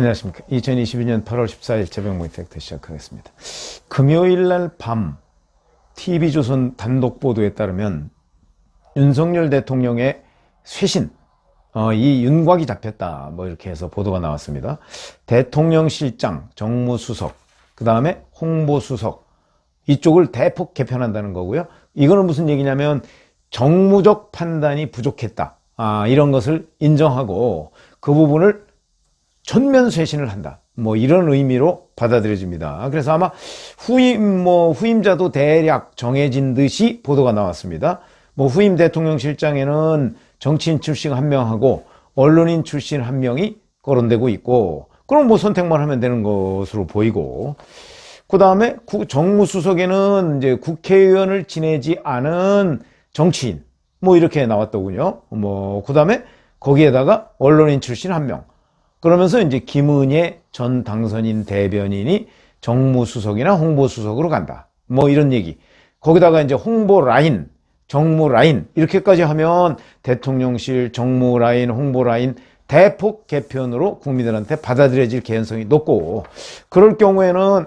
안녕하십니까. 2022년 8월 14일 재병 이펙트 시작하겠습니다. 금요일 날 밤 TV조선 단독 보도에 따르면 윤석열 대통령의 쇄신, 이 윤곽이 잡혔다, 뭐 이렇게 해서 보도가 나왔습니다. 대통령실장, 정무수석, 그 다음에 홍보수석, 이쪽을 대폭 개편한다는 거고요. 이거는 무슨 얘기냐면 정무적 판단이 부족했다, 이런 것을 인정하고 그 부분을 전면 쇄신을 한다, 뭐 이런 의미로 받아들여집니다. 그래서 아마 후임자도 대략 정해진 듯이 보도가 나왔습니다. 뭐 후임 대통령실장에는 정치인 출신 한 명하고 언론인 출신 한 명이 거론되고 있고, 그럼 뭐 선택만 하면 되는 것으로 보이고, 그 다음에 정무수석에는 이제 국회의원을 지내지 않은 정치인, 뭐 이렇게 나왔더군요. 뭐 그 다음에 거기에다가 언론인 출신 한 명. 그러면서 이제 김은혜 전 당선인 대변인이 정무수석이나 홍보수석으로 간다, 뭐 이런 얘기. 거기다가 이제 홍보 라인, 정무 라인 이렇게까지 하면 대통령실, 정무 라인, 홍보 라인 대폭 개편으로 국민들한테 받아들여질 개연성이 높고, 그럴 경우에는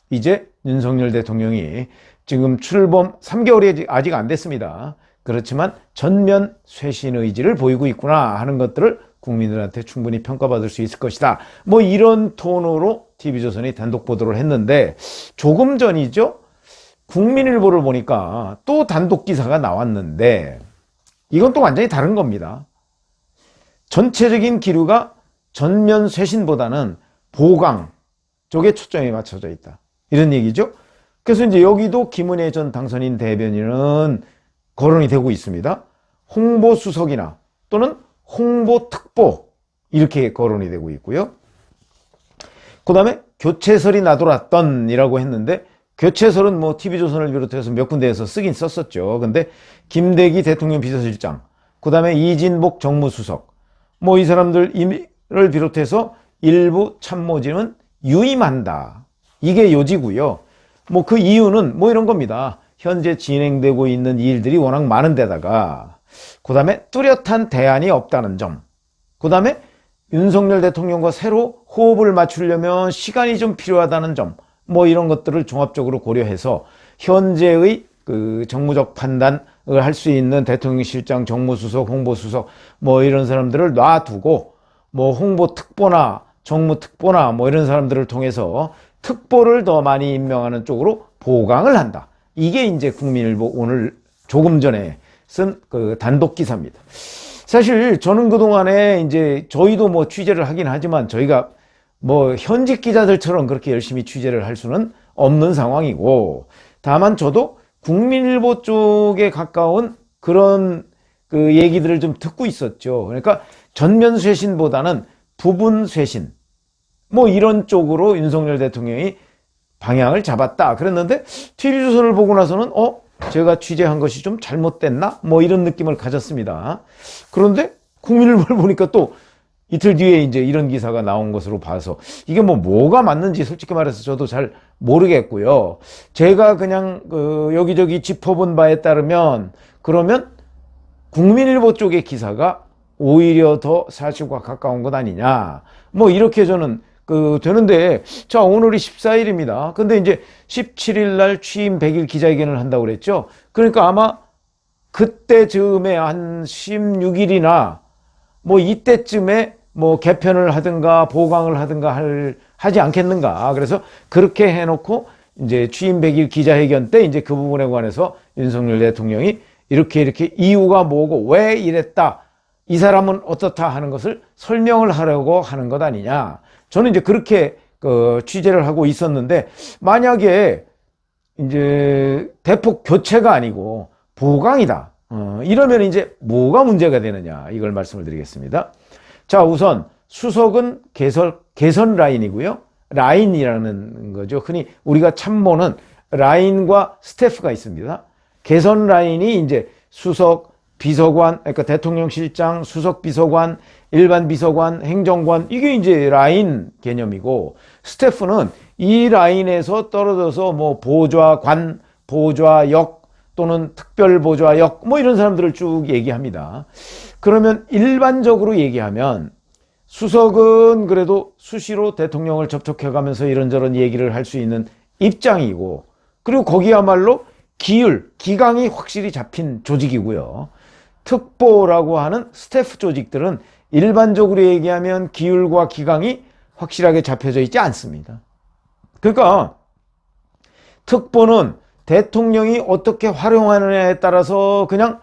이제 윤석열 대통령이 지금 출범 3개월이 아직 안 됐습니다. 그렇지만 전면 쇄신 의지를 보이고 있구나 하는 것들을 국민들한테 충분히 평가받을 수 있을 것이다, 뭐 이런 톤으로 TV조선이 단독 보도를 했는데, 조금 전이죠, 국민일보를 보니까 또 단독 기사가 나왔는데 이건 또 완전히 다른 겁니다. 전체적인 기류가 전면 쇄신보다는 보강 쪽에 초점이 맞춰져 있다, 이런 얘기죠. 그래서 이제 여기도 김은혜 전 당선인 대변인은 거론이 되고 있습니다. 홍보수석이나 또는 홍보특보 이렇게 거론이 되고 있고요. 그 다음에 교체설이 나돌았던 이라고 했는데, 교체설은 뭐 TV조선을 비롯해서 몇 군데에서 쓰긴 썼었죠. 근데 김대기 대통령 비서실장, 그 다음에 이진복 정무수석, 뭐 이 사람들을 비롯해서 일부 참모진은 유임한다, 이게 요지고요. 뭐 그 이유는 뭐 이런 겁니다. 현재 진행되고 있는 일들이 워낙 많은 데다가, 그 다음에 뚜렷한 대안이 없다는 점, 그 다음에 윤석열 대통령과 새로 호흡을 맞추려면 시간이 좀 필요하다는 점, 뭐 이런 것들을 종합적으로 고려해서 현재의 그 정무적 판단을 할 수 있는 대통령실장, 정무수석, 홍보수석 뭐 이런 사람들을 놔두고 뭐 홍보특보나 정무특보나 뭐 이런 사람들을 통해서 특보를 더 많이 임명하는 쪽으로 보강을 한다. 이게 이제 국민일보 오늘 조금 전에 쓴 그 단독 기사입니다. 사실 저는 그동안에 이제 저희도 뭐 취재를 하긴 하지만 저희가 뭐 현직 기자들처럼 그렇게 열심히 취재를 할 수는 없는 상황이고, 다만 저도 국민일보 쪽에 가까운 그런 그 얘기들을 좀 듣고 있었죠. 그러니까 전면 쇄신보다는 부분 쇄신, 뭐 이런 쪽으로 윤석열 대통령이 방향을 잡았다 그랬는데, TV조선을 보고 나서는 제가 취재한 것이 좀 잘못됐나? 뭐 이런 느낌을 가졌습니다. 그런데 국민일보를 보니까 또 이틀 뒤에 이제 이런 기사가 나온 것으로 봐서 이게 뭐가 맞는지 솔직히 말해서 저도 잘 모르겠고요. 제가 그냥 여기저기 짚어본 바에 따르면, 그러면 국민일보 쪽의 기사가 오히려 더 사실과 가까운 것 아니냐, 뭐 이렇게 저는 되는데, 자, 오늘이 14일입니다. 근데 이제 17일 날 취임 100일 기자회견을 한다고 그랬죠. 그러니까 아마 그때 즈음에 한 16일이나 뭐 이때쯤에 뭐 개편을 하든가 보강을 하든가 하지 않겠는가. 그래서 그렇게 해놓고 이제 취임 100일 기자회견 때 이제 그 부분에 관해서 윤석열 대통령이 이렇게 이유가 뭐고 왜 이랬다, 이 사람은 어떻다 하는 것을 설명을 하려고 하는 것 아니냐. 저는 이제 그렇게 취재를 하고 있었는데, 만약에 이제 대폭 교체가 아니고 보강이다, 이러면 이제 뭐가 문제가 되느냐, 이걸 말씀을 드리겠습니다. 자, 우선 수석은 개선 라인이고요. 라인이라는 거죠. 흔히 우리가 참모는 라인과 스태프가 있습니다. 개선 라인이 이제 수석, 비서관, 그러니까 대통령실장, 수석 비서관, 일반 비서관, 행정관, 이게 이제 라인 개념이고, 스태프는 이 라인에서 떨어져서 뭐 보좌관, 보좌역 또는 특별보좌역 뭐 이런 사람들을 쭉 얘기합니다. 그러면 일반적으로 얘기하면 수석은 그래도 수시로 대통령을 접촉해가면서 이런저런 얘기를 할 수 있는 입장이고, 그리고 거기야말로 기강이 확실히 잡힌 조직이고요. 특보라고 하는 스태프 조직들은 일반적으로 얘기하면 기율과 기강이 확실하게 잡혀져 있지 않습니다. 그러니까 특보는 대통령이 어떻게 활용하느냐에 따라서 그냥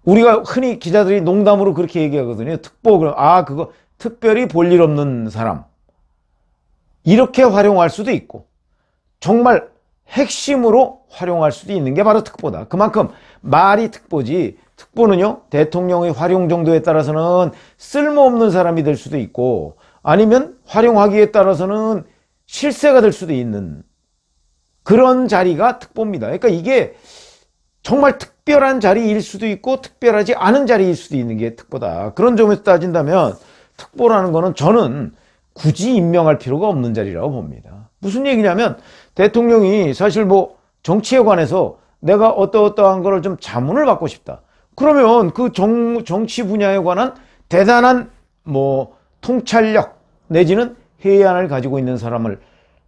우리가 흔히 기자들이 농담으로 그렇게 얘기하거든요. 특보, 그거 특별히 볼 일 없는 사람, 이렇게 활용할 수도 있고 정말 핵심으로 활용할 수도 있는 게 바로 특보다. 그만큼 말이 특보지, 특보는요 대통령의 활용 정도에 따라서는 쓸모없는 사람이 될 수도 있고 아니면 활용하기에 따라서는 실세가 될 수도 있는 그런 자리가 특보입니다. 그러니까 이게 정말 특별한 자리일 수도 있고 특별하지 않은 자리일 수도 있는 게 특보다. 그런 점에서 따진다면 특보라는 거는 저는 굳이 임명할 필요가 없는 자리라고 봅니다. 무슨 얘기냐면 대통령이 사실 뭐 정치에 관해서 내가 어떠어떠한 거를 좀 자문을 받고 싶다. 그러면 그 정치 분야에 관한 대단한 뭐 통찰력 내지는 해안을 가지고 있는 사람을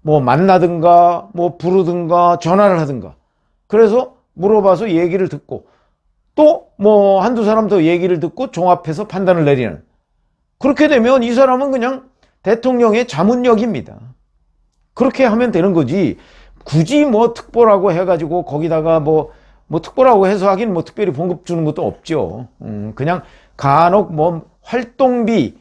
뭐 만나든가 뭐 부르든가 전화를 하든가 그래서 물어봐서 얘기를 듣고 또 뭐 한두 사람 더 얘기를 듣고 종합해서 판단을 내리는, 그렇게 되면 이 사람은 그냥 대통령의 자문력입니다. 그렇게 하면 되는 거지 굳이 뭐 특보라고 해가지고 거기다가 뭐 특보라고 해서 하긴 뭐 특별히 봉급 주는 것도 없죠. 그냥 간혹 뭐 활동비,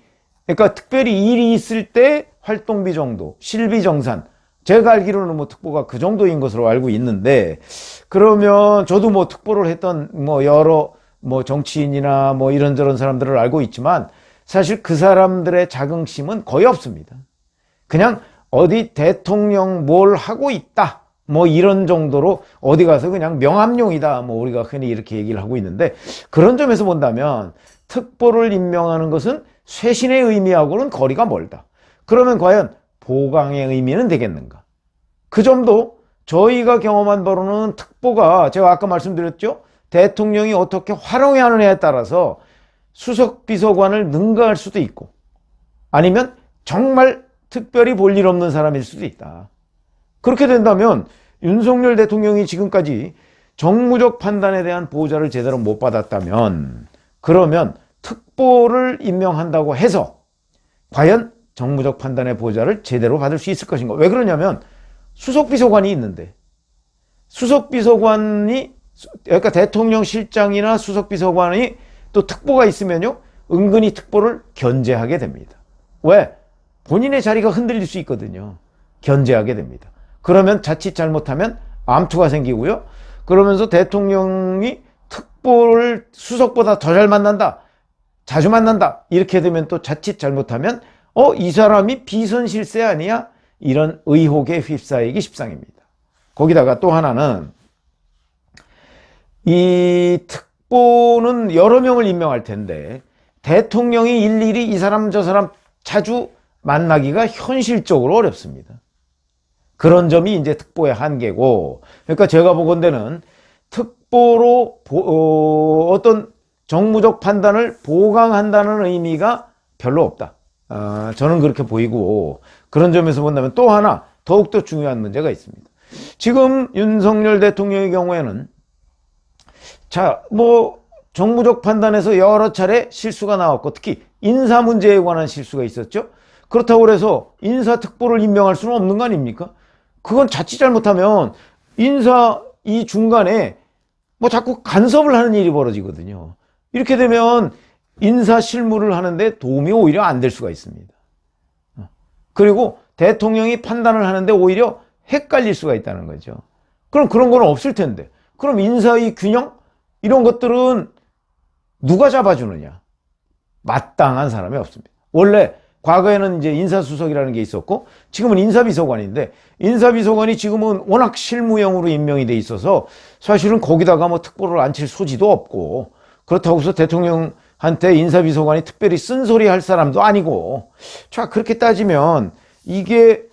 그러니까 특별히 일이 있을 때 활동비 정도, 실비정산, 제가 알기로는 뭐 특보가 그 정도인 것으로 알고 있는데, 그러면 저도 뭐 특보를 했던 뭐 여러 뭐 정치인이나 뭐 이런저런 사람들을 알고 있지만 사실 그 사람들의 자긍심은 거의 없습니다. 그냥 어디 대통령 뭘 하고 있다 뭐 이런 정도로 어디 가서 그냥 명함용이다 뭐 우리가 흔히 이렇게 얘기를 하고 있는데, 그런 점에서 본다면 특보를 임명하는 것은 쇄신의 의미하고는 거리가 멀다. 그러면 과연 보강의 의미는 되겠는가? 그 점도 저희가 경험한 바로는 특보가 제가 아까 말씀드렸죠. 대통령이 어떻게 활용하느냐에 따라서 수석 비서관을 능가할 수도 있고 아니면 정말 특별히 볼 일 없는 사람일 수도 있다. 그렇게 된다면 윤석열 대통령이 지금까지 정무적 판단에 대한 보좌를 제대로 못 받았다면 그러면 특보를 임명한다고 해서 과연 정무적 판단의 보좌를 제대로 받을 수 있을 것인가? 왜 그러냐면 수석비서관이 있는데, 수석비서관이 그러니까 대통령 실장이나 수석비서관이 또 특보가 있으면요 은근히 특보를 견제하게 됩니다. 왜? 본인의 자리가 흔들릴 수 있거든요. 견제하게 됩니다. 그러면 자칫 잘못하면 암투가 생기고요. 그러면서 대통령이 특보를 수석보다 더 잘 만난다, 자주 만난다, 이렇게 되면 또 자칫 잘못하면 이 사람이 비선실세 아니야? 이런 의혹에 휩싸이기 십상입니다. 거기다가 또 하나는 이 특보는 여러 명을 임명할 텐데 대통령이 일일이 이 사람 저 사람 자주 만나기가 현실적으로 어렵습니다. 그런 점이 이제 특보의 한계고, 그러니까 제가 보건대는 특보로 어떤 정무적 판단을 보강한다는 의미가 별로 없다. 저는 그렇게 보이고, 그런 점에서 본다면 또 하나 더욱더 중요한 문제가 있습니다. 지금 윤석열 대통령의 경우에는 정무적 판단에서 여러 차례 실수가 나왔고 특히 인사 문제에 관한 실수가 있었죠. 그렇다고 해서 인사특보를 임명할 수는 없는 거 아닙니까? 그건 자칫 잘못하면 인사 이 중간에 뭐 자꾸 간섭을 하는 일이 벌어지거든요. 이렇게 되면 인사 실무를 하는데 도움이 오히려 안 될 수가 있습니다. 그리고 대통령이 판단을 하는데 오히려 헷갈릴 수가 있다는 거죠. 그럼 그런 건 없을 텐데, 그럼 인사의 균형 이런 것들은 누가 잡아주느냐? 마땅한 사람이 없습니다. 원래 과거에는 이제 인사수석이라는 게 있었고 지금은 인사비서관인데, 인사비서관이 지금은 워낙 실무형으로 임명이 돼 있어서 사실은 거기다가 뭐 특보를 앉힐 소지도 없고, 그렇다고 해서 대통령한테 인사비서관이 특별히 쓴소리 할 사람도 아니고, 자 그렇게 따지면 이게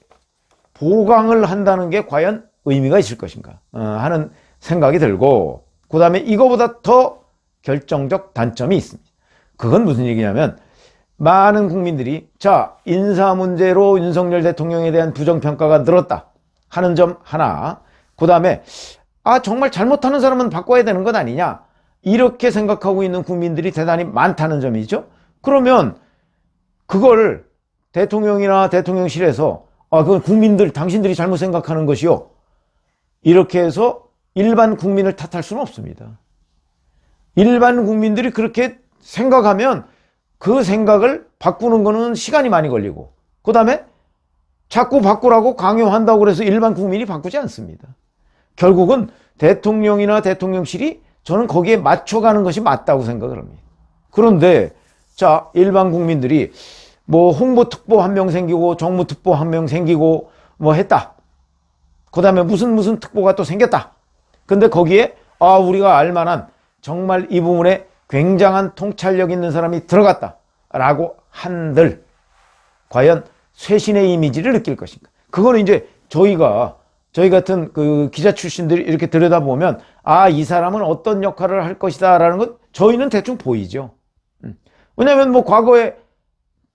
보강을 한다는 게 과연 의미가 있을 것인가 하는 생각이 들고, 그 다음에 이거보다 더 결정적 단점이 있습니다. 그건 무슨 얘기냐면 많은 국민들이 자, 인사 문제로 윤석열 대통령에 대한 부정평가가 늘었다 하는 점 하나, 그 다음에 정말 잘못하는 사람은 바꿔야 되는 것 아니냐, 이렇게 생각하고 있는 국민들이 대단히 많다는 점이죠. 그러면 그걸 대통령이나 대통령실에서 그건 국민들, 당신들이 잘못 생각하는 것이요, 이렇게 해서 일반 국민을 탓할 수는 없습니다. 일반 국민들이 그렇게 생각하면 그 생각을 바꾸는 거는 시간이 많이 걸리고, 그 다음에 자꾸 바꾸라고 강요한다고 그래서 일반 국민이 바꾸지 않습니다. 결국은 대통령이나 대통령실이 저는 거기에 맞춰가는 것이 맞다고 생각을 합니다. 그런데 자, 일반 국민들이 뭐 홍보특보 한 명 생기고 정무특보 한 명 생기고 뭐 했다. 그 다음에 무슨 특보가 또 생겼다. 근데 거기에 우리가 알만한 정말 이 부분에 굉장한 통찰력 있는 사람이 들어갔다 라고 한들 과연 쇄신의 이미지를 느낄 것인가. 그거는 이제 저희 같은 그 기자 출신들이 이렇게 들여다보면 이 사람은 어떤 역할을 할 것이다 라는 것 저희는 대충 보이죠. 왜냐하면 뭐 과거에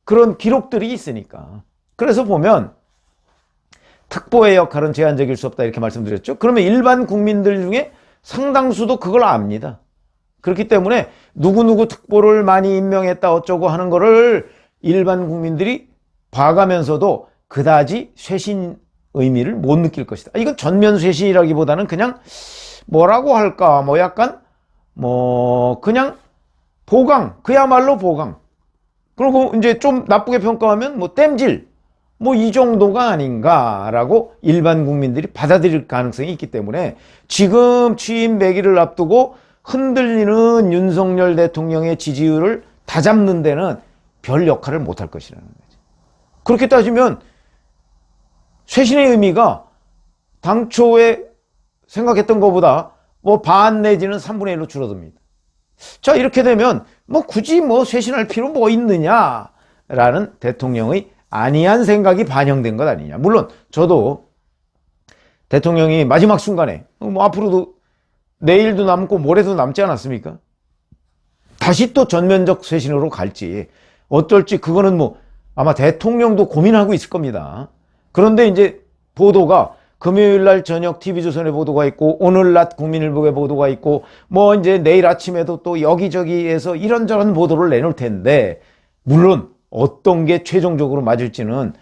그런 기록들이 있으니까. 그래서 보면 특보의 역할은 제한적일 수 없다 이렇게 말씀드렸죠. 그러면 일반 국민들 중에 상당수도 그걸 압니다. 그렇기 때문에 누구누구 특보를 많이 임명했다 어쩌고 하는 거를 일반 국민들이 봐가면서도 그다지 쇄신 의미를 못 느낄 것이다. 이건 전면 쇄신이라기보다는 그냥 뭐라고 할까, 뭐 약간 그냥 보강, 그야말로 보강. 그리고 이제 좀 나쁘게 평가하면 뭐 땜질, 뭐 이 정도가 아닌가라고 일반 국민들이 받아들일 가능성이 있기 때문에 지금 취임 100일을 앞두고 흔들리는 윤석열 대통령의 지지율을 다잡는 데는 별 역할을 못할 것이라는 거죠. 그렇게 따지면 쇄신의 의미가 당초에 생각했던 것보다 뭐 반 내지는 3분의 1로 줄어듭니다. 자, 이렇게 되면 뭐 굳이 뭐 쇄신할 필요 뭐 있느냐라는 대통령의 안이한 생각이 반영된 것 아니냐. 물론 저도 대통령이 마지막 순간에 뭐 앞으로도 내일도 남고 모레도 남지 않았습니까? 다시 또 전면적 쇄신으로 갈지 어떨지 그거는 뭐 아마 대통령도 고민하고 있을 겁니다. 그런데 이제 보도가 금요일 날 저녁 TV조선의 보도가 있고 오늘 낮 국민일보의 보도가 있고 뭐 이제 내일 아침에도 또 여기저기에서 이런저런 보도를 내놓을 텐데, 물론 어떤 게 최종적으로 맞을지는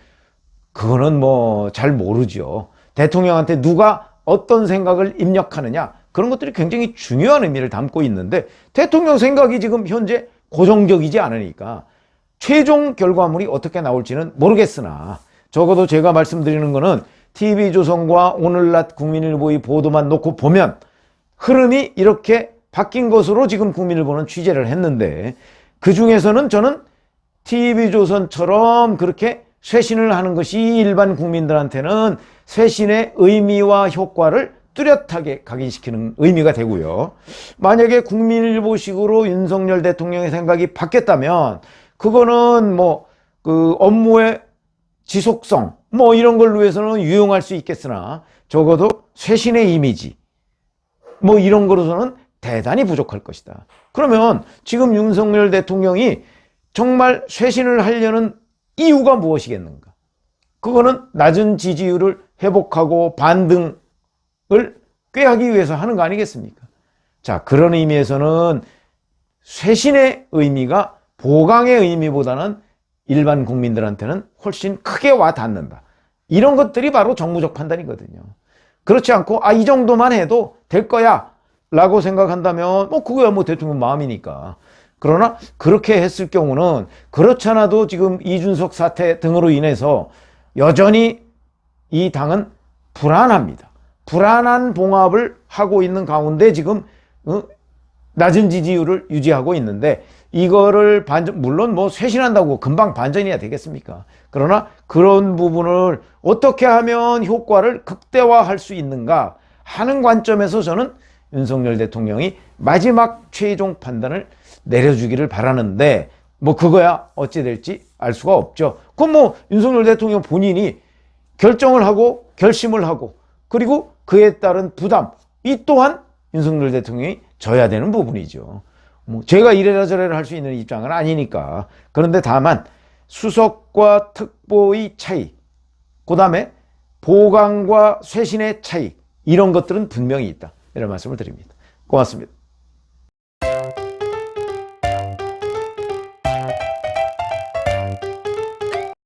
그거는 뭐 잘 모르죠. 대통령한테 누가 어떤 생각을 입력하느냐, 그런 것들이 굉장히 중요한 의미를 담고 있는데 대통령 생각이 지금 현재 고정적이지 않으니까 최종 결과물이 어떻게 나올지는 모르겠으나 적어도 제가 말씀드리는 거는 TV조선과 오늘날 국민일보의 보도만 놓고 보면 흐름이 이렇게 바뀐 것으로 지금 국민일보는 취재를 했는데, 그 중에서는 저는 TV조선처럼 그렇게 쇄신을 하는 것이 일반 국민들한테는 쇄신의 의미와 효과를 뚜렷하게 각인시키는 의미가 되고요. 만약에 국민일보식으로 윤석열 대통령의 생각이 바뀌었다면 그거는 뭐 그 업무의 지속성 뭐 이런 걸로 해서는 유용할 수 있겠으나 적어도 쇄신의 이미지 뭐 이런 거로서는 대단히 부족할 것이다. 그러면 지금 윤석열 대통령이 정말 쇄신을 하려는 이유가 무엇이겠는가? 그거는 낮은 지지율을 회복하고 반등을 꾀하기 위해서 하는 거 아니겠습니까? 자, 그런 의미에서는 쇄신의 의미가 보강의 의미보다는 일반 국민들한테는 훨씬 크게 와 닿는다. 이런 것들이 바로 정무적 판단이거든요. 그렇지 않고 이 정도만 해도 될 거야 라고 생각한다면 뭐 그거야 뭐 대통령 마음이니까. 그러나 그렇게 했을 경우는 그렇지 않아도 지금 이준석 사태 등으로 인해서 여전히 이 당은 불안합니다. 불안한 봉합을 하고 있는 가운데 지금 낮은 지지율을 유지하고 있는데, 이거를 물론 뭐 쇄신한다고 금방 반전이야 되겠습니까? 그러나 그런 부분을 어떻게 하면 효과를 극대화할 수 있는가 하는 관점에서 저는 윤석열 대통령이 마지막 최종 판단을 내려주기를 바라는데, 뭐 그거야 어찌 될지 알 수가 없죠. 그건 뭐 윤석열 대통령 본인이 결정을 하고 결심을 하고 그리고 그에 따른 부담, 이 또한 윤석열 대통령이 져야 되는 부분이죠. 뭐 제가 이래라 저래라 할 수 있는 입장은 아니니까. 그런데 다만 수석과 특보의 차이, 그 다음에 보강과 쇄신의 차이, 이런 것들은 분명히 있다. 이런 말씀을 드립니다. 고맙습니다.